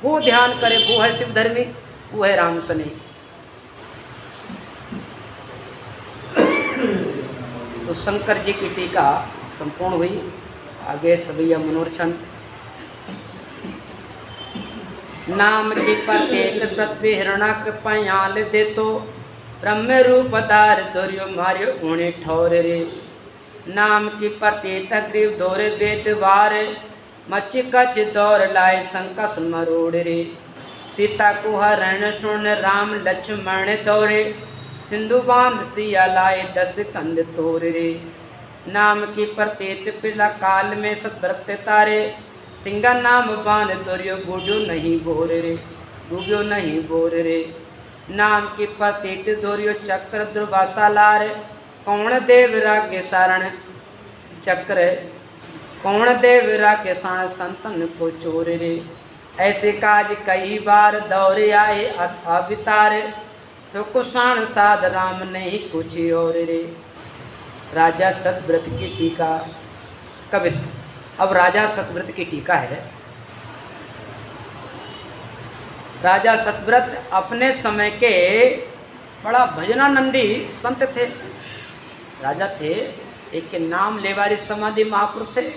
वो ध्यान करे, वो है शिव धर्मी, वो है राम सने। तो शंकर जी की टीका संपूर्ण हुई। आगे सभी मनोरछंद। नाम की प्रत्येक तत्व हिरणक पयाल दे तो ब्रह्म रूप धार दोरियो मारियो ऊणे ठौर रे। नाम की प्रत्येक ग्रीव दौरे बेट वार मच कच दौर लाए संकस मरोड़ रे। सीता को हरण सुन राम लक्ष्मण दौरे सिंधु बांध सिया लाए 10 कंद तोड़ रे। नाम की प्रत्येक पिला काल में सतव्रत तारे सिंगा नाम बांध तोरियो गुडो नहीं बोर रे, डूबियो नहीं बोर रे। नाम की प्रत्येक दोरियो चक्र दुर्वासा लार कौन देव रागे सारण चक्र कौन देव रागे सारण संतन को चोर रे। ऐसे काज कई बार दौरे आए अवितार सुकुशान साध राम नहीं कुछ और रे। राजा सतव्रत की टीका कवित। अब राजा सतव्रत की टीका है। राजा सतव्रत अपने समय के बड़ा भजनानंदी संत थे, राजा थे। एक के नाम लेवारी समाधि महापुरुष थे।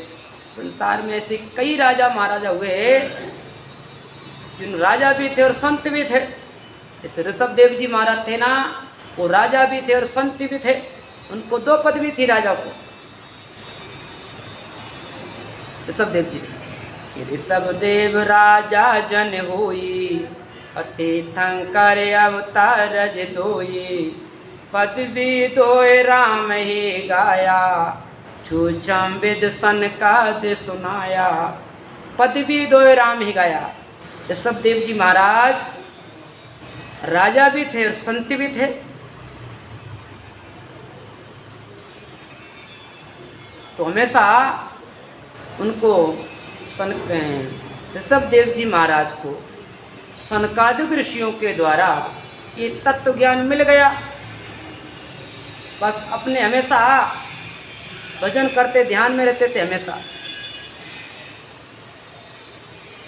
संसार में ऐसे कई राजा महाराजा हुए जिन राजा भी थे और संत भी थे। जैसे ऋषभदेव जी महाराज थे ना, वो राजा भी थे और संत भी थे। उनको 2 पदवी थी राजा को। ऋषभदेव जी, ऋषभदेव राजा जन होई अतीर्थंकर अवतार धोई। पदवी दोय राम ही गाया छूछम विद सन का दे सुनाया। पदवी दोय राम ही गाया। ऋषभदेव जी महाराज राजा भी थे और संत भी थे। तो हमेशा उनको ऋषभदेव जी महाराज को सनकादिक ऋषियों के द्वारा ये तत्व ज्ञान मिल गया। बस अपने हमेशा भजन करते, ध्यान में रहते थे हमेशा।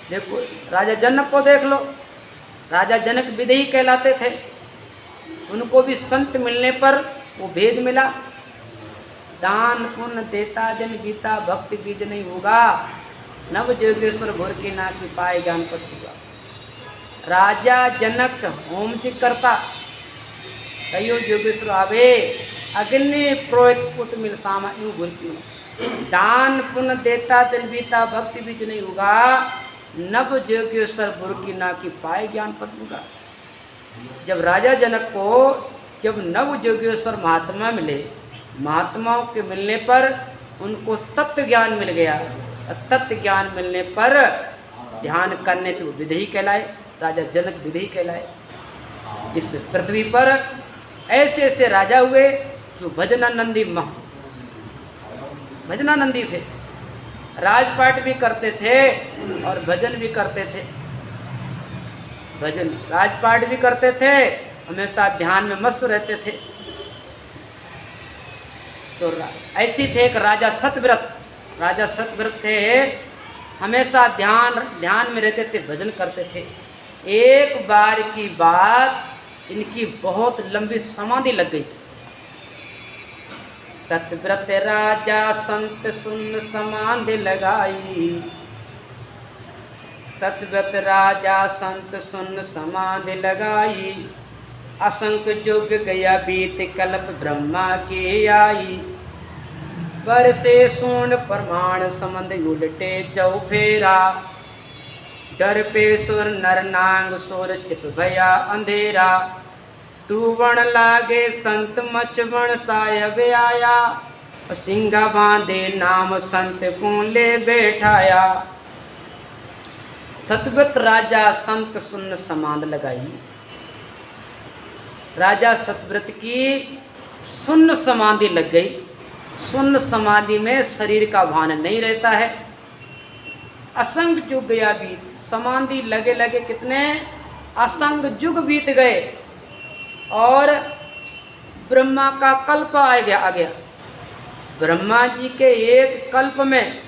देखो राजा जनक को देख लो, राजा जनक विदेही कहलाते थे, उनको भी संत मिलने पर वो भेद मिला। दान पुण्य देता दिन बीता, भक्ति बीज नहीं होगा, नव जोगेश्वर भोर के ना की पाए ज्ञान पद होगा। राजा जनक होम जी करता, कहियो जोगेश्वर आवे, अग्नि प्रोहित पुट मिल सामा यूं भूल। दान पुण्य देता दिन बीता, भक्ति बीज नहीं होगा, नव जोगेश्वर भोर की ना की पाए ज्ञान पद होगा। जब राजा जनक को जब नव जोगेश्वर महात्मा मिले, महात्माओं के मिलने पर उनको तत्व ज्ञान मिल गया। तत्व ज्ञान मिलने पर ध्यान करने से वो विदेही कहलाए, राजा जनक विदेही कहलाए। इस पृथ्वी पर ऐसे ऐसे राजा हुए जो भजनानंदी भजनानंदी थे, राजपाट भी करते थे और भजन भी करते थे। भजन राजपाट भी करते थे, हमेशा ध्यान में मस्त रहते थे। तो ऐसी थे एक राजा सतव्रत। राजा सतव्रत थे, हमेशा ध्यान में रहते थे, भजन करते थे। एक बार की बात, इनकी बहुत लंबी समाधि लग गई। सतव्रत राजा संत सुन समाधि लगाई, सतव्रत राजा संत सुन समाधि लगाई, असंख्य युग गया बीत कल्प ब्रह्मा की आई, बरसे सोन प्रमाण संबंध उलटे चौफेरा, डर पे सुर नर नांग सोर छिप भया अंधेरा, टूवण लागे संत मचवण सायब आया, सिंगा बांधे नाम संत को ले बैठाया। सतव्रत राजा संत सुन समाध लगाई। राजा सतव्रत की सुन्न समाधि लग गई। सुन्न समाधि में शरीर का भान नहीं रहता है। असंग युग गया बीत, समाधि लगे लगे कितने असंग युग बीत गए और ब्रह्मा का कल्प आ गया। ब्रह्मा जी के एक कल्प में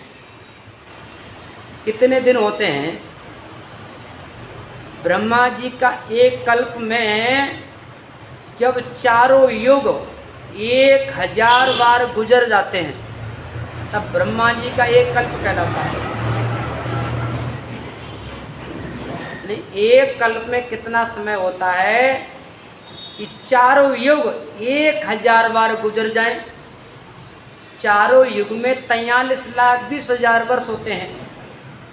कितने दिन होते हैं? ब्रह्मा जी का एक कल्प में जब चारों युग 1000 बार गुजर जाते हैं, तब ब्रह्मा जी का एक कल्प कहलाता है। एक कल्प में कितना समय होता है कि चारों युग 1000 बार गुजर जाएं। चारों युग में 43,20,000 वर्ष होते हैं।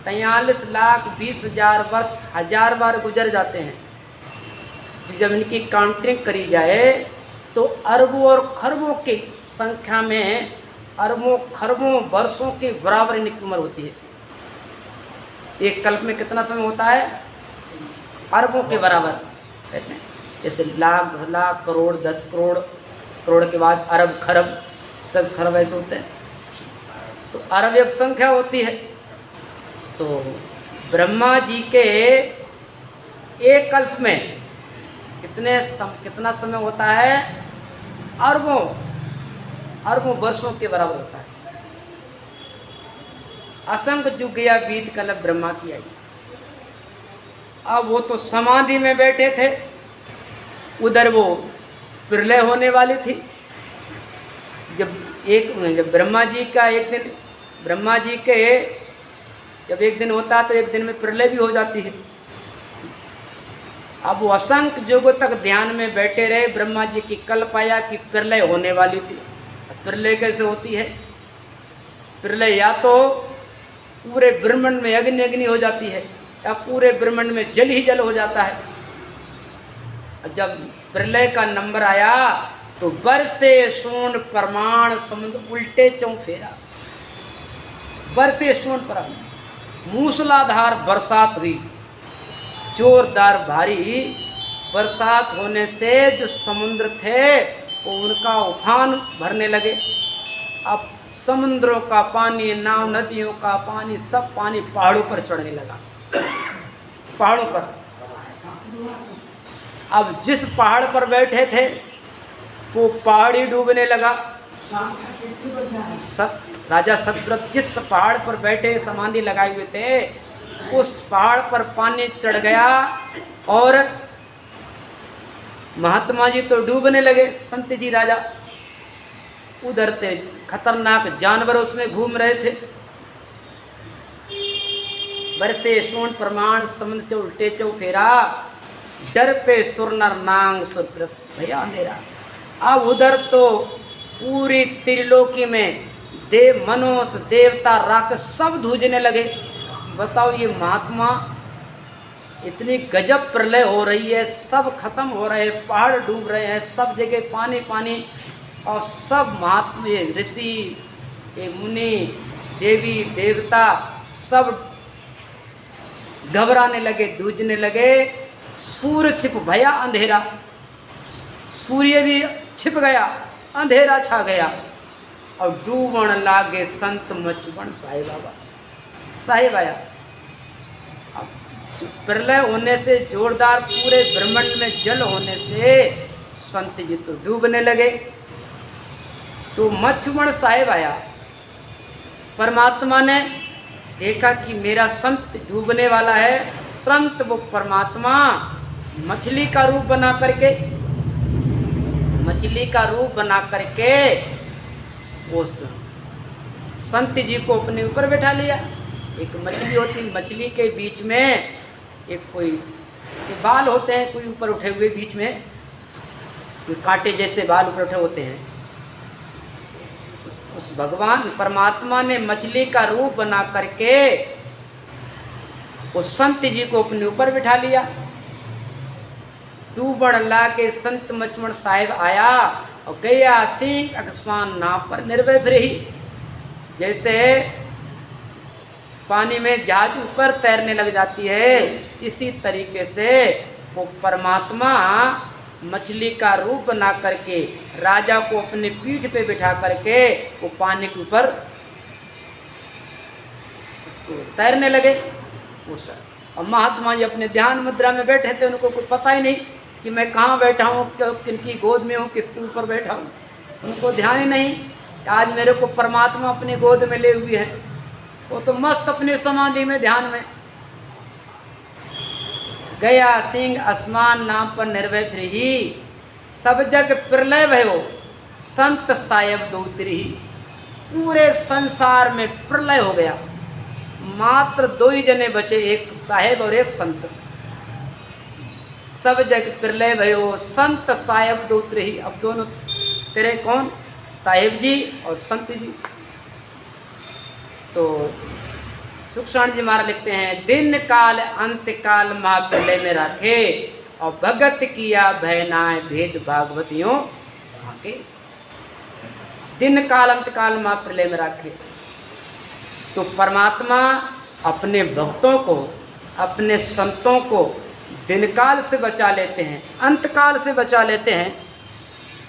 43,20,000 वर्ष 1000 बार गुजर जाते हैं। जब इनकी काउंटिंग करी जाए तो अरबों और खरबों की संख्या में, अरबों खरबों वर्षों के बराबर इनकी उम्र होती है। एक कल्प में कितना समय होता है? अरबों के बराबर कहते हैं। जैसे लाख, 10 लाख, करोड़, 10 करोड़, करोड़ के बाद अरब, खरब, 10 खरब ऐसे होते हैं। तो अरब एक संख्या होती है। तो ब्रह्मा जी के एक कल्प में कितना समय होता है? अरबों वर्षों के बराबर होता है। असंख्य युग गया बीत कल्प ब्रह्मा की आई। अब वो तो समाधि में बैठे थे, उधर वो प्रलय होने वाली थी। जब ब्रह्मा जी का एक दिन, ब्रह्मा जी के जब एक दिन होता तो एक दिन में प्रलय भी हो जाती है। अब वो असंख्य युगों तक ध्यान में बैठे रहे। ब्रह्मा जी की कल्प आया कि प्रलय होने वाली थी। प्रलय कैसे होती है? प्रलय या तो पूरे ब्रह्मांड में अग्नि हो जाती है, या पूरे ब्रह्मांड में जल ही जल हो जाता है। जब प्रलय का नंबर आया तो बरसे सोन प्रमाण समुद्र उल्टे चौफेरा। बरसे सोन प्रमाण, मूसलाधार बरसात हुई, जोरदार भारी बरसात होने से जो समुद्र थे वो उनका उफान भरने लगे। अब समुद्रों का पानी, नाव नदियों का पानी, सब पानी पहाड़ों पर चढ़ने लगा। पहाड़ों पर। अब जिस पहाड़ पर बैठे थे वो पहाड़ ही डूबने लगा। राजा सतव्रत जिस पहाड़ पर बैठे समाधि लगाए हुए थे उस पहाड़ पर पानी चढ़ गया और महात्मा जी तो डूबने लगे। संत जी राजा उधर थे, खतरनाक जानवर उसमें घूम रहे थे। बरसे सोन प्रमाण समुद्र चौ उल्टे चौ फेरा, डर पे सुर नर नांग सुर भैया अंधेरा। अब उधर तो पूरी त्रिलोकी में देव मनुष्य देवता राक्षस सब धूजने लगे। बताओ ये महात्मा, इतनी गजब प्रलय हो रही है, सब खत्म हो रहे हैं, पहाड़ डूब रहे हैं, सब जगह पानी पानी, और सब महात्मा ये ऋषि ये मुनि देवी देवता सब घबराने लगे, धूजने लगे। सूर्य छिप भया अंधेरा, सूर्य भी छिप गया, अंधेरा छा गया और डूबण लागे संत मचबण साहिब बाबा। साहिब आया। अब प्रलय होने से जोरदार पूरे ब्रह्मांड में जल होने से संत जी तो डूबने लगे। तो मचबण साहिब आया। परमात्मा ने देखा कि मेरा संत डूबने वाला है, तुरंत वो परमात्मा मछली का रूप बना करके उस संत जी को अपने ऊपर बैठा लिया। एक मछली होती, मछली के बीच में एक कोई इसके बाल होते हैं, कोई ऊपर उठे हुए, बीच में कोई कांटे जैसे बाल ऊपर उठे होते हैं। उस भगवान परमात्मा ने मछली का रूप बना करके उस संत जी को अपने ऊपर बिठा लिया। डूबण लागे संत मचमण साहिब आया और गया सिंह अकस्मान नाव पर निर्भय रही। जैसे पानी में जहाज ऊपर तैरने लग जाती है, इसी तरीके से वो परमात्मा मछली का रूप बना करके राजा को अपने पीठ पे बिठा करके वो पानी के ऊपर उसको तैरने लगे। और महात्मा जी अपने ध्यान मुद्रा में बैठे थे, उनको कुछ पता ही नहीं कि मैं कहाँ बैठा हूँ, किनकी गोद में हूँ, किसके ऊपर बैठा हूँ, उनको ध्यान ही नहीं। आज मेरे को परमात्मा अपनी गोद में ले हुई है, वो तो मस्त अपनी समाधि में ध्यान में। गया सिंह आसमान नाम पर निर्भय फिरही, सब जग प्रलय भयो संत साहेब दो तिरही। पूरे संसार में प्रलय हो गया, मात्र दो ही जने बचे, एक साहेब और एक संत। सब जग प्रलय भयो संत साहेब दो तिरही। अब दोनों तेरे कौन? साहेब जी और संत जी। तो सुखसाण जी महाराज लिखते हैं, दिन काल अंत काल महाप्रलय में राखे और भगत किया भयनाय भेद भागवतियों आके। दिन काल अंत काल महाप्रलय में राखे। तो परमात्मा अपने भक्तों को, अपने संतों को दिन काल से बचा लेते हैं, अंत काल से बचा लेते हैं।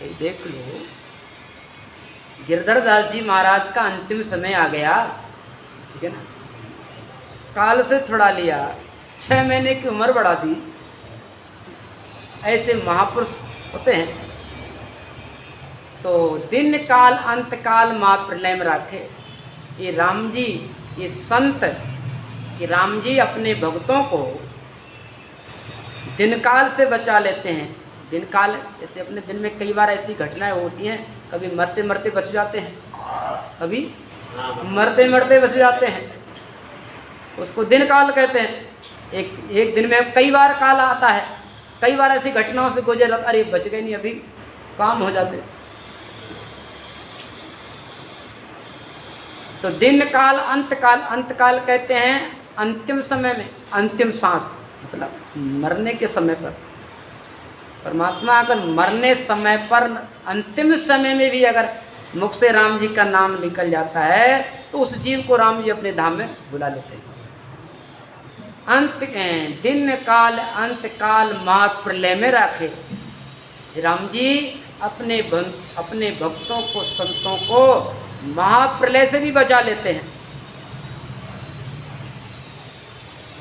ये देख लो, गिरधर दास जी महाराज का अंतिम समय आ गया, ठीक है ना, काल से छुड़ा लिया, 6 महीने की उम्र बढ़ा दी। ऐसे महापुरुष होते हैं। तो दिन काल अंत काल महाप्रलय में राखे। ये राम जी, ये संत, ये राम जी अपने भक्तों को दिन काल से बचा लेते हैं। दिन काल ऐसे अपने दिन में कई बार ऐसी घटनाएं होती हैं, कभी मरते मरते बच जाते हैं, कभी मरते मरते बच जाते हैं, उसको दिन काल कहते हैं। एक दिन में कई बार काल आता है, कई बार ऐसी घटनाओं से गुजर, अरे बच गए नहीं, अभी काम हो जाते। तो दिन काल अंत काल कहते हैं अंतिम समय में, अंतिम सांस मतलब मरने के समय पर। परमात्मा अगर मरने समय पर, अंतिम समय में भी अगर मुख से राम जी का नाम निकल जाता है तो उस जीव को राम जी अपने धाम में बुला लेते हैं। दिन काल अंत काल महाप्रलय में राखे। राम जी अपने भक्तों को, संतों को महाप्रलय से भी बचा लेते हैं।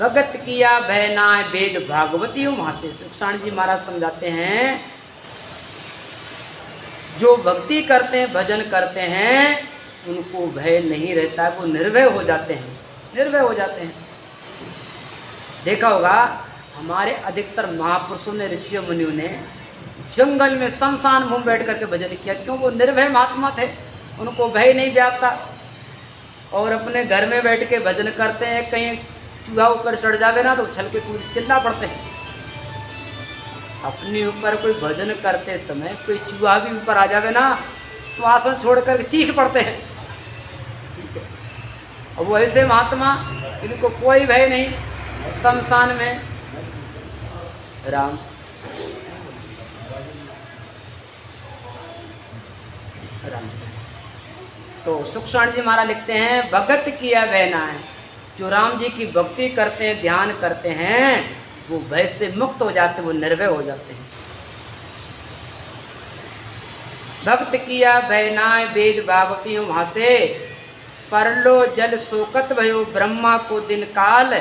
भगत किया भय नाय वेद भागवती वहाँ से सुखसाण जी महाराज समझाते हैं, जो भक्ति करते हैं भजन करते हैं उनको भय नहीं रहता, वो निर्भय हो जाते हैं, निर्भय हो जाते हैं। देखा होगा हमारे अधिकतर महापुरुषों ने, ऋषियों मुनियों ने जंगल में शमशान भूमि बैठ करके भजन किया, क्यों? वो निर्भय महात्मा थे, उनको भय नहीं व्यापता। और अपने घर में बैठ के भजन करते हैं, कहीं चूहा ऊपर चढ़ जावे ना तो उछल के चिल्ला पड़ते हैं। अपने ऊपर कोई भजन करते समय कोई चूहा भी ऊपर आ जावे ना तो आसन छोड़ कर चीख पड़ते हैं, ठीक है। अब वो ऐसे महात्मा, इनको कोई भय नहीं। शमशान में राम राम तो सुखसाण जी महाराज लिखते हैं, भगत किया भय नाय, जो राम जी की भक्ति करते हैं, ध्यान करते हैं, वो भय से मुक्त हो जाते हैं, वो निर्भय हो जाते हैं। भक्त किया भय नाय वेद भागवती वहाँ से, परलो जल शोकत भयो ब्रह्मा को दिन काल,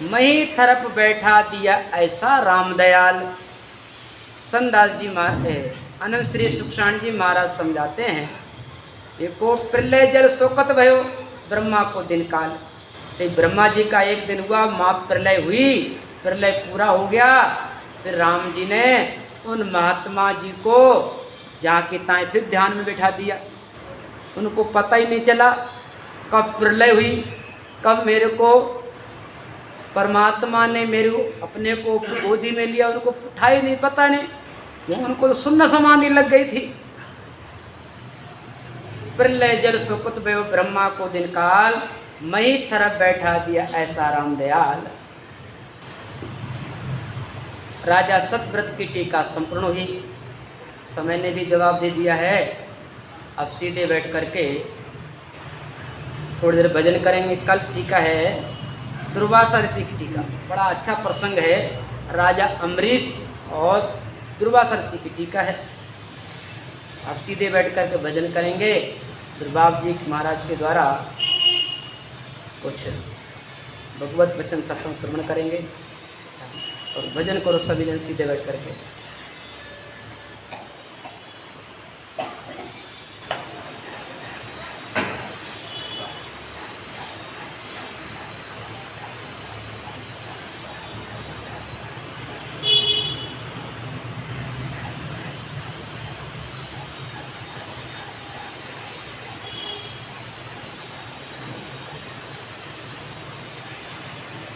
मही थरप बैठा दिया ऐसा राम दयाल। संदास जी अनंत श्री सुखसाण जी महाराज समझाते हैं, देखो प्रलय जल शोकत भयो ब्रह्मा को दिन काल, से ब्रह्मा जी का एक दिन हुआ, माँ प्रलय हुई, प्रलय पूरा हो गया, फिर राम जी ने उन महात्मा जी को जहाँ के ताएँ फिर ध्यान में बैठा दिया। उनको पता ही नहीं चला कब प्रलय हुई, कब मेरे को परमात्मा ने मेरे अपने को गोदी में लिया, उनको उठा ही नहीं, पता नहीं क्यों, उनको तो सुन्न समाधि लग गई थी। प्रलय जल सुकुत भयो ब्रह्मा को दिन काल, मही थरप बैठा दिया ऐसा राम दयाल। राजा सतव्रत की टीका संपूर्ण हुई, समय ने भी जवाब दे दिया है। अब सीधे बैठ करके थोड़ी देर भजन करेंगे। कल टीका है दुर्वासा ऋषि की टीका, बड़ा अच्छा प्रसंग है, राजा अम्बरीश और दुर्वासा ऋषि की टीका है। अब सीधे बैठ करके भजन करेंगे, दुर्बाब जी महाराज के द्वारा कुछ भगवत वचन सत्संग श्रवण करेंगे और भजन करो सभी जन सीधे बैठ करके।